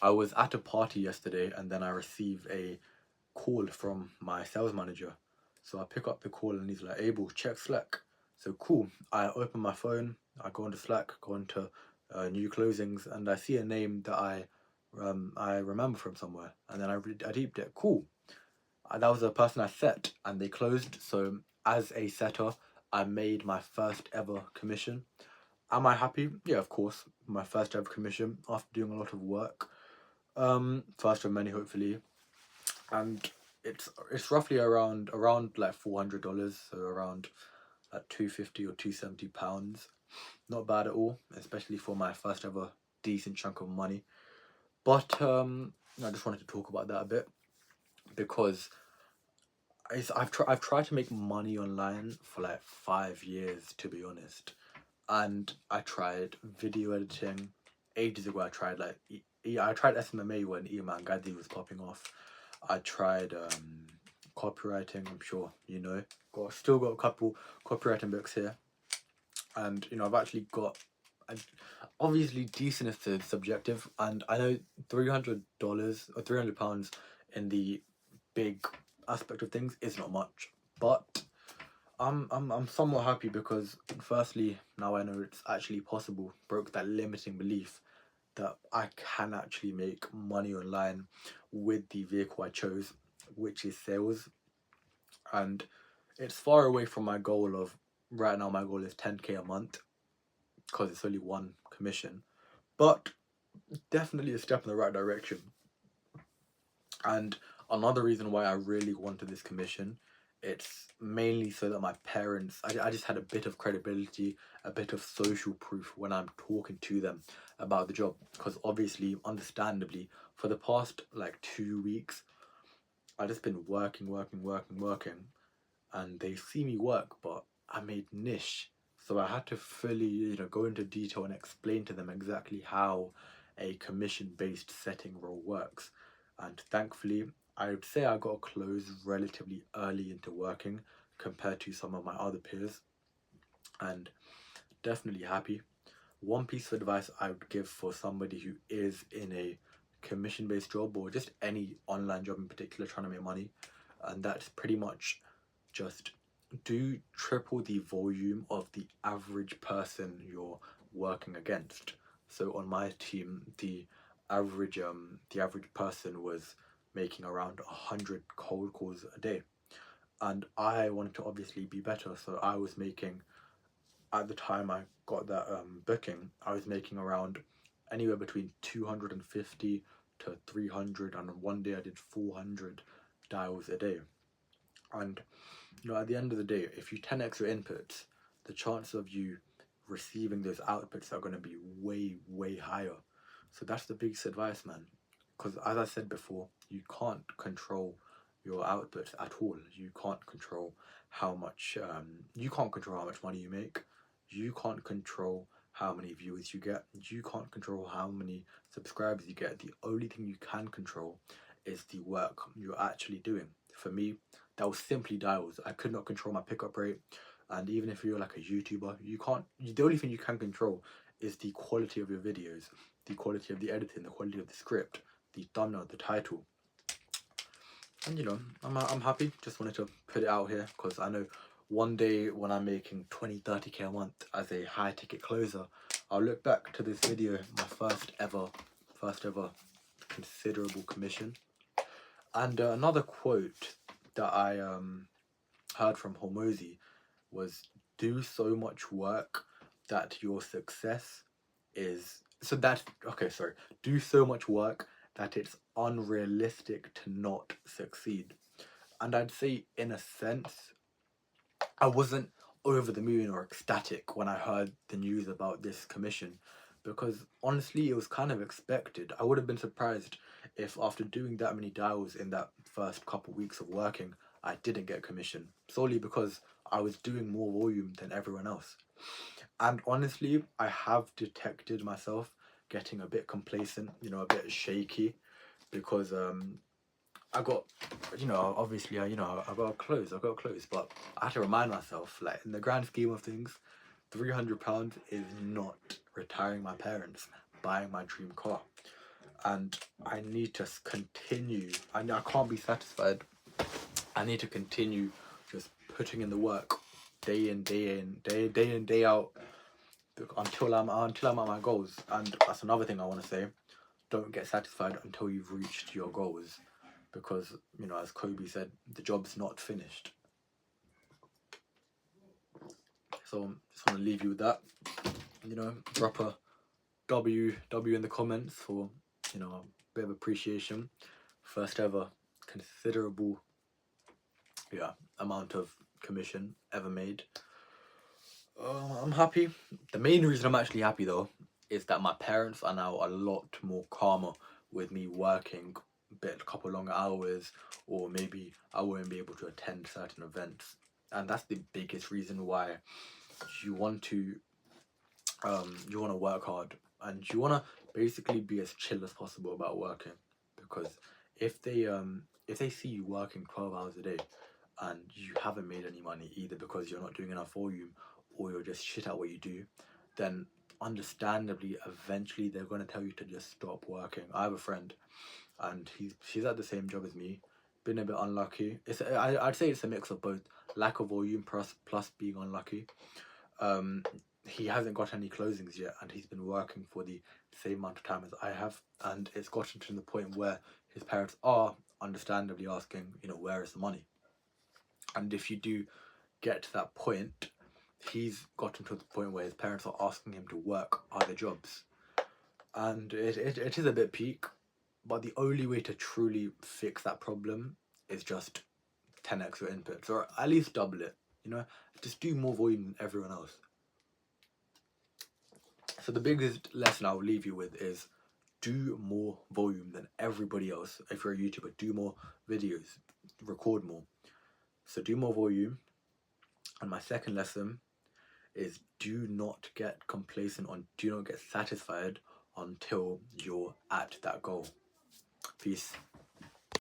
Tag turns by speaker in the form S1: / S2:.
S1: I was at a party yesterday and then I received a call from my sales manager. So I pick up the call and he's like, Abel, check Slack. So cool. I open my phone, I go into Slack, go into new closings, and I see a name that I remember from somewhere. And then I deeped it. Cool. That was a person I set, and they closed. So as a setter, I made my first ever commission. Am I happy? Yeah, of course. My first ever commission after doing a lot of work. First of many, hopefully, and it's roughly around like $400, so around like 250 or £270. Not bad at all, especially for my first ever decent chunk of money. But I just wanted to talk about that a bit because I've tried to make money online for like 5 years, to be honest. And I tried video editing ages ago. I tried I tried SMMA when Iman Gadi was popping off. I tried copywriting. I'm sure you know. Still got a couple copywriting books here, and I've actually got. Obviously, decent is subjective, and I know $300 or £300 in the big aspect of things is not much, but I'm somewhat happy because firstly now I know it's actually possible. Broke that limiting belief that I can actually make money online with the vehicle I chose, which is sales, and it's far away from my goal of right now. My goal is 10k a month because it's only one commission, but definitely a step in the right direction. And another reason why I really wanted this commission, it's mainly so that my parents, I just had a bit of credibility, a bit of social proof when I'm talking to them about the job. Because obviously, understandably, for the past like 2 weeks, I've just been working, and they see me work, but I made niche. So I had to fully, go into detail and explain to them exactly how a commission-based setting role works. And thankfully, I would say I got a close relatively early into working compared to some of my other peers, and definitely happy. One piece of advice I would give for somebody who is in a commission-based job or just any online job in particular trying to make money, and that's pretty much just do triple the volume of the average person you're working against. So on my team, the average person was making around 100 cold calls a day, and I wanted to obviously be better. So I was making, at the time I got that booking, I was making around anywhere between 250 to 300, and one day I did 400 dials a day. And at the end of the day, if you 10x your inputs, the chances of you receiving those outputs are going to be way, way higher. So that's the biggest advice, man. Because as I said before, you can't control your outputs at all. You can't control how much money you make. You can't control how many viewers you get. You can't control how many subscribers you get. The only thing you can control is the work you're actually doing. For me, that was simply dials. I could not control my pickup rate. And even if you're like a YouTuber, you can't. The only thing you can control is the quality of your videos, the quality of the editing, the quality of the script, the thumbnail, the title. And I'm happy. Just wanted to put it out here because I know one day when I'm making 20-30k a month as a high ticket closer, I'll look back to this video, my first ever considerable commission. And another quote that I heard from Hormozy was, do so much work that your success is so that okay sorry do so much work that it's unrealistic to not succeed. And I'd say in a sense I wasn't over the moon or ecstatic when I heard the news about this commission, because honestly it was kind of expected. I would have been surprised if after doing that many dials in that first couple weeks of working I didn't get commission, solely because I was doing more volume than everyone else. And honestly, I have detected myself getting a bit complacent, a bit shaky, because I got, obviously, I got clothes, but I had to remind myself, like, in the grand scheme of things, £300 is not retiring my parents, buying my dream car. and I need to continue. I can't be satisfied. I need to continue just putting in the work day in, day out until I'm at my goals. And that's another thing I want to say. Don't get satisfied until you've reached your goals, because as Kobe said, the job's not finished. So just want to leave you with that. Drop a W in the comments for a bit of appreciation. First ever considerable amount of commission ever made. I'm happy. The main reason I'm actually happy though is that my parents are now a lot more calmer with me working a couple longer hours, or maybe I won't be able to attend certain events. And that's the biggest reason why you want to work hard, and you want to basically be as chill as possible about working, because if they see you working 12 hours a day and you haven't made any money, either because you're not doing enough volume or you're just shit at what you do, then understandably eventually they're going to tell you to just stop working. I have a friend and she's at the same job as me, been a bit unlucky. I'd say it's a mix of both, lack of volume plus being unlucky. He hasn't got any closings yet, and he's been working for the same amount of time as I have, and it's gotten to the point where his parents are understandably asking, where is the money? And if you do get to that point, he's gotten to the point where his parents are asking him to work other jobs, and it is a bit peak. But the only way to truly fix that problem is just 10x your inputs, or at least double it. Just do more volume than everyone else. So the biggest lesson I'll leave you with is do more volume than everybody else. If you're a YouTuber, do more videos, record more. So do more volume. And my second lesson is do not get complacent, do not get satisfied until you're at that goal. Peace.